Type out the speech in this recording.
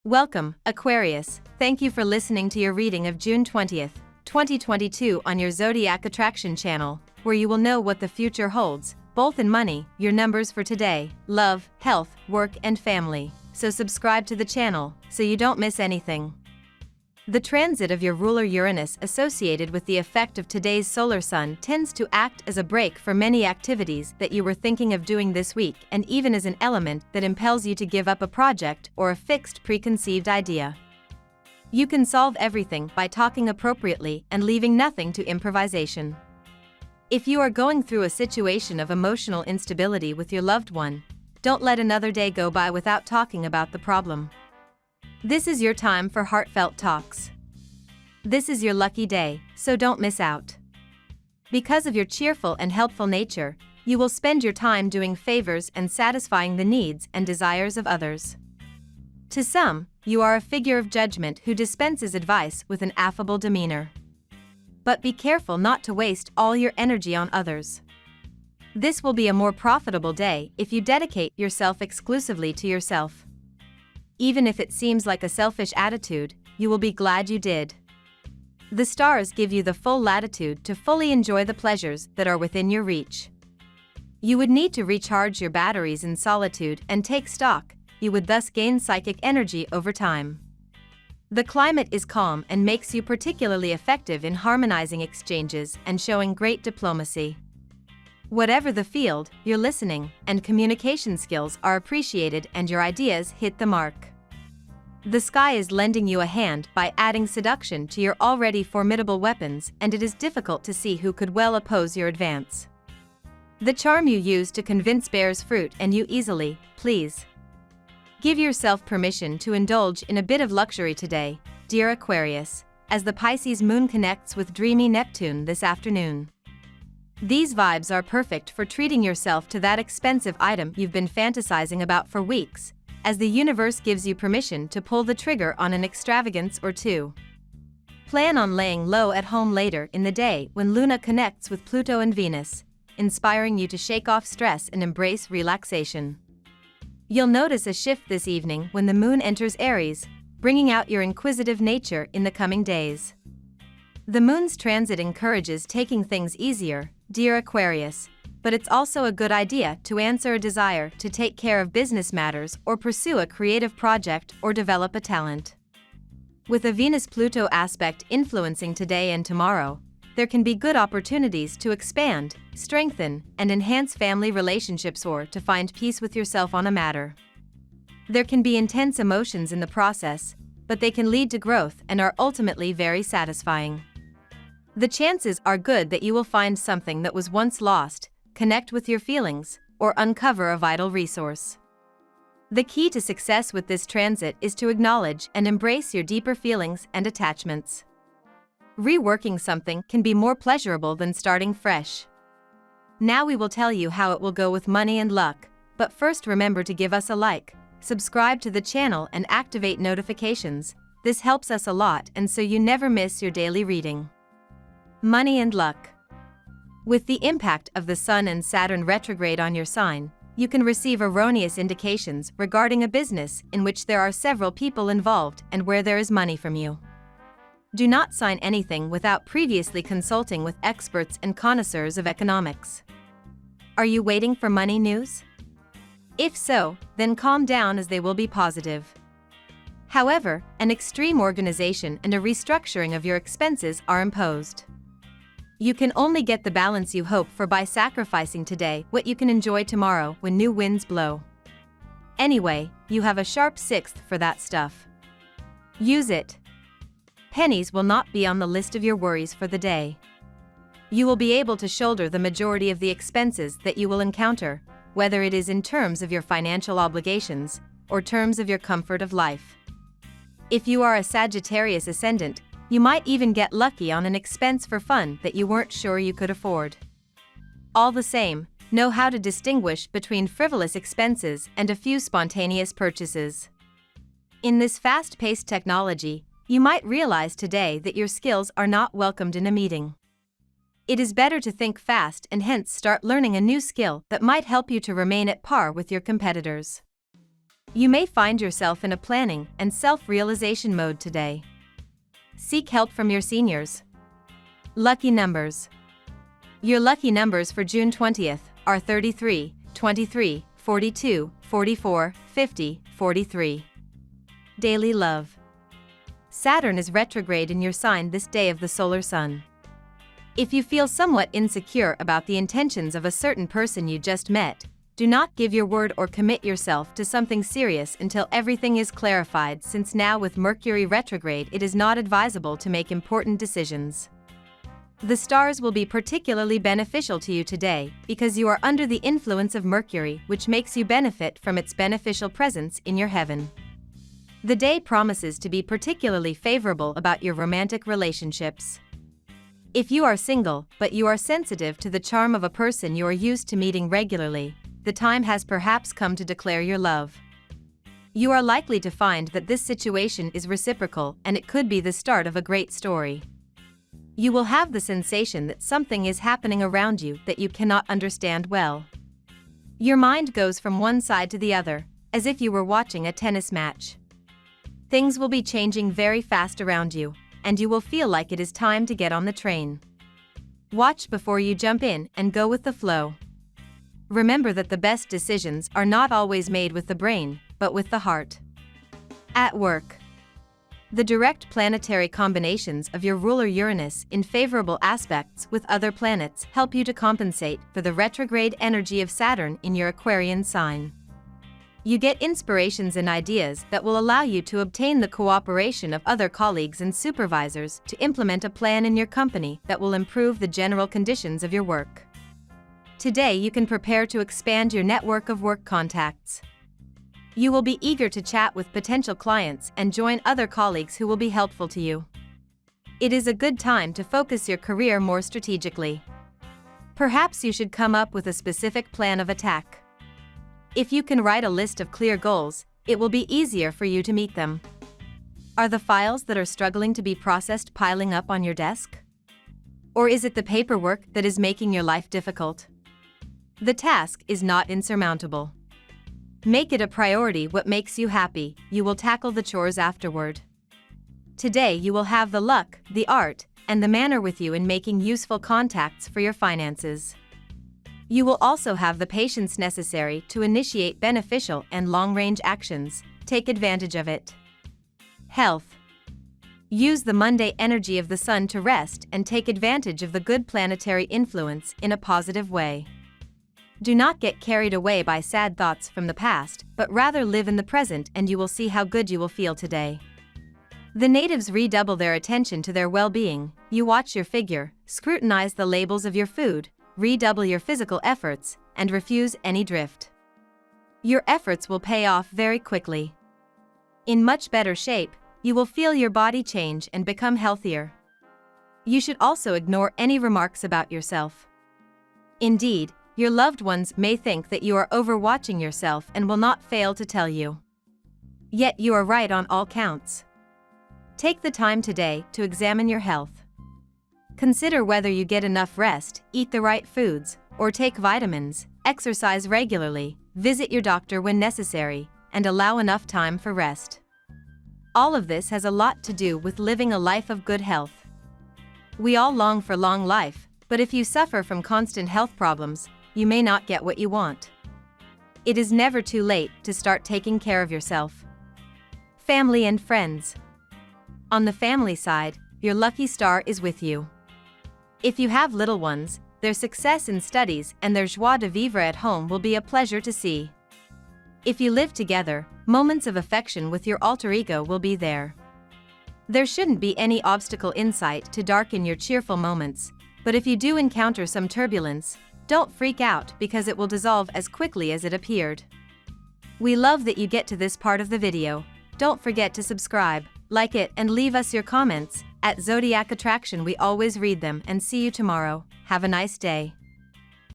Welcome, Aquarius. Thank you for listening to your reading of June 20th, 2022 on your Zodiac Attraction channel, where you will know what the future holds, both in money, your numbers for today, love, health, work and family. So subscribe to the channel, so you don't miss anything. The transit of your ruler Uranus associated with the effect of today's solar sun tends to act as a brake for many activities that you were thinking of doing this week, and even as an element that impels you to give up a project or a fixed preconceived idea. You can solve everything by talking appropriately and leaving nothing to improvisation. If you are going through a situation of emotional instability with your loved one, don't let another day go by without talking about the problem. This is your time for heartfelt talks. This is your lucky day, so don't miss out. Because of your cheerful and helpful nature, you will spend your time doing favors and satisfying the needs and desires of others. To some, you are a figure of judgment who dispenses advice with an affable demeanor. But be careful not to waste all your energy on others. This will be a more profitable day if you dedicate yourself exclusively to yourself. Even if it seems like a selfish attitude, you will be glad you did. The stars give you the full latitude to fully enjoy the pleasures that are within your reach. You would need to recharge your batteries in solitude and take stock. You would thus gain psychic energy over time. The climate is calm and makes you particularly effective in harmonizing exchanges and showing great diplomacy. Whatever the field, your listening and communication skills are appreciated and your ideas hit the mark. The sky is lending you a hand by adding seduction to your already formidable weapons, and it is difficult to see who could well oppose your advance. The charm you use to convince bears fruit and you easily, please. Give yourself permission to indulge in a bit of luxury today, dear Aquarius, as the Pisces moon connects with dreamy Neptune this afternoon. These vibes are perfect for treating yourself to that expensive item you've been fantasizing about for weeks, as the universe gives you permission to pull the trigger on an extravagance or two. Plan on laying low at home later in the day when Luna connects with Pluto and Venus, inspiring you to shake off stress and embrace relaxation. You'll notice a shift this evening when the moon enters Aries, bringing out your inquisitive nature in the coming days. The moon's transit encourages taking things easier, dear Aquarius, but it's also a good idea to answer a desire to take care of business matters or pursue a creative project or develop a talent. With a Venus-Pluto aspect influencing today and tomorrow, there can be good opportunities to expand, strengthen, and enhance family relationships or to find peace with yourself on a matter. There can be intense emotions in the process, but they can lead to growth and are ultimately very satisfying. The chances are good that you will find something that was once lost, connect with your feelings, or uncover a vital resource. The key to success with this transit is to acknowledge and embrace your deeper feelings and attachments. Reworking something can be more pleasurable than starting fresh. Now we will tell you how it will go with money and luck, but first remember to give us a like, subscribe to the channel and activate notifications. This helps us a lot and so you never miss your daily reading. Money and luck. With the impact of the Sun and Saturn retrograde on your sign, you can receive erroneous indications regarding a business in which there are several people involved and where there is money from you. Do not sign anything without previously consulting with experts and connoisseurs of economics. Are you waiting for money news? If so, then calm down as they will be positive. However, an extreme organization and a restructuring of your expenses are imposed. You can only get the balance you hope for by sacrificing today what you can enjoy tomorrow when new winds blow. Anyway, you have a sharp sixth for that stuff. Use it. Pennies will not be on the list of your worries for the day. You will be able to shoulder the majority of the expenses that you will encounter, whether it is in terms of your financial obligations or terms of your comfort of life. If you are a Sagittarius ascendant, you might even get lucky on an expense for fun that you weren't sure you could afford. All the same, know how to distinguish between frivolous expenses and a few spontaneous purchases. In this fast-paced technology, you might realize today that your skills are not welcomed in a meeting. It is better to think fast and hence start learning a new skill that might help you to remain at par with your competitors. You may find yourself in a planning and self-realization mode today. Seek help from your seniors. Lucky numbers. Your lucky numbers for June 20th are 33, 23, 42, 44, 50, 43. Daily love. Saturn is retrograde in your sign this day of the solar sun. If you feel somewhat insecure about the intentions of a certain person you just met, do not give your word or commit yourself to something serious until everything is clarified, since now with Mercury retrograde it is not advisable to make important decisions. The stars will be particularly beneficial to you today because you are under the influence of Mercury, which makes you benefit from its beneficial presence in your heaven. The day promises to be particularly favorable about your romantic relationships. If you are single, but you are sensitive to the charm of a person you are used to meeting regularly, the time has perhaps come to declare your love. You are likely to find that this situation is reciprocal, and it could be the start of a great story. You will have the sensation that something is happening around you that you cannot understand well. Your mind goes from one side to the other, as if you were watching a tennis match. Things will be changing very fast around you, and you will feel like it is time to get on the train. Watch before you jump in and go with the flow. Remember that the best decisions are not always made with the brain, but with the heart. At work. The direct planetary combinations of your ruler Uranus in favorable aspects with other planets help you to compensate for the retrograde energy of Saturn in your Aquarian sign. You get inspirations and ideas that will allow you to obtain the cooperation of other colleagues and supervisors to implement a plan in your company that will improve the general conditions of your work. Today you can prepare to expand your network of work contacts. You will be eager to chat with potential clients and join other colleagues who will be helpful to you. It is a good time to focus your career more strategically. Perhaps you should come up with a specific plan of attack. If you can write a list of clear goals, it will be easier for you to meet them. Are the files that are struggling to be processed piling up on your desk? Or is it the paperwork that is making your life difficult? The task is not insurmountable. Make it a priority what makes you happy, you will tackle the chores afterward. Today you will have the luck, the art, and the manner with you in making useful contacts for your finances. You will also have the patience necessary to initiate beneficial and long-range actions. Take advantage of it. Health. Use the Monday energy of the sun to rest and take advantage of the good planetary influence in a positive way. Do not get carried away by sad thoughts from the past, but rather live in the present, and you will see how good you will feel today. The natives redouble their attention to their well-being. You watch your figure, scrutinize the labels of your food, redouble your physical efforts, and refuse any drift. Your efforts will pay off very quickly. In much better shape, you will feel your body change and become healthier. You should also ignore any remarks about yourself. Indeed, your loved ones may think that you are overwatching yourself and will not fail to tell you. Yet you are right on all counts. Take the time today to examine your health. Consider whether you get enough rest, eat the right foods, or take vitamins, exercise regularly, visit your doctor when necessary, and allow enough time for rest. All of this has a lot to do with living a life of good health. We all long for long life, but if you suffer from constant health problems, you may not get what you want. It is never too late to start taking care of yourself. Family and friends. On the family side, your lucky star is with you. If you have little ones, their success in studies and their joie de vivre at home will be a pleasure to see. If you live together, moments of affection with your alter ego will be there. There shouldn't be any obstacle in sight to darken your cheerful moments, but if you do encounter some turbulence, don't freak out because it will dissolve as quickly as it appeared. We love that you get to this part of the video. Don't forget to subscribe, like it, and leave us your comments. At Zodiac Attraction we always read them, and see you tomorrow. Have a nice day.